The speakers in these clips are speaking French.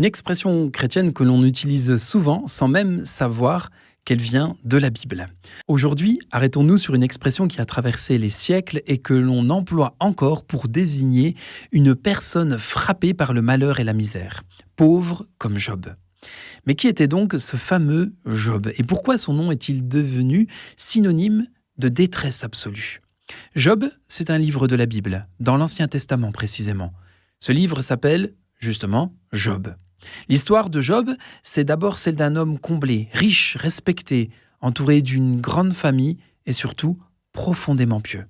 Une expression chrétienne que l'on utilise souvent sans même savoir qu'elle vient de la Bible. Aujourd'hui, arrêtons-nous sur une expression qui a traversé les siècles et que l'on emploie encore pour désigner une personne frappée par le malheur et la misère, pauvre comme Job. Mais qui était donc ce fameux Job et pourquoi son nom est-il devenu synonyme de détresse absolue? Job, c'est un livre de la Bible, dans l'Ancien Testament précisément. Ce livre s'appelle, justement, Job. L'histoire de Job, c'est d'abord celle d'un homme comblé, riche, respecté, entouré d'une grande famille et surtout profondément pieux.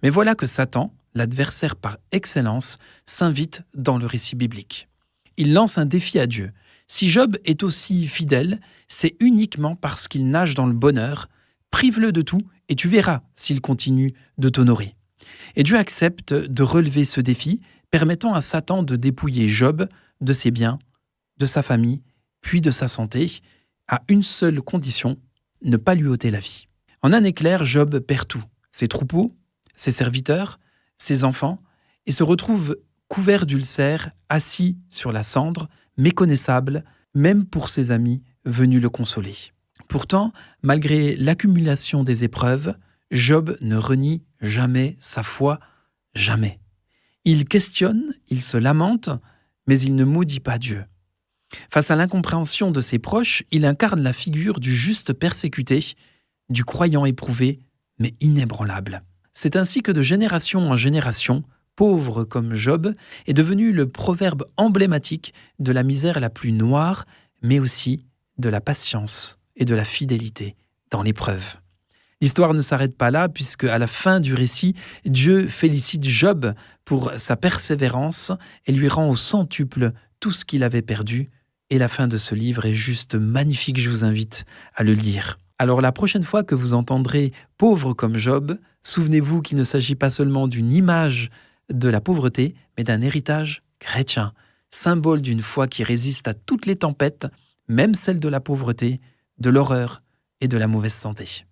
Mais voilà que Satan, l'adversaire par excellence, s'invite dans le récit biblique. Il lance un défi à Dieu. Si Job est aussi fidèle, c'est uniquement parce qu'il nage dans le bonheur. Prive-le de tout et tu verras s'il continue de t'honorer. Et Dieu accepte de relever ce défi, permettant à Satan de dépouiller Job de ses biens, de sa famille, puis de sa santé, à une seule condition, ne pas lui ôter la vie. En un éclair, Job perd tout, ses troupeaux, ses serviteurs, ses enfants, et se retrouve couvert d'ulcères, assis sur la cendre, méconnaissable, même pour ses amis venus le consoler. Pourtant, malgré l'accumulation des épreuves, Job ne renie jamais sa foi, jamais. Il questionne, il se lamente, mais il ne maudit pas Dieu. Face à l'incompréhension de ses proches, il incarne la figure du juste persécuté, du croyant éprouvé, mais inébranlable. C'est ainsi que de génération en génération, pauvre comme Job, est devenu le proverbe emblématique de la misère la plus noire, mais aussi de la patience et de la fidélité dans l'épreuve. L'histoire ne s'arrête pas là, puisque à la fin du récit, Dieu félicite Job pour sa persévérance et lui rend au centuple tout ce qu'il avait perdu. Et la fin de ce livre est juste magnifique, je vous invite à le lire. Alors la prochaine fois que vous entendrez « pauvre comme Job », souvenez-vous qu'il ne s'agit pas seulement d'une image de la pauvreté, mais d'un héritage chrétien, symbole d'une foi qui résiste à toutes les tempêtes, même celles de la pauvreté, de l'horreur et de la mauvaise santé.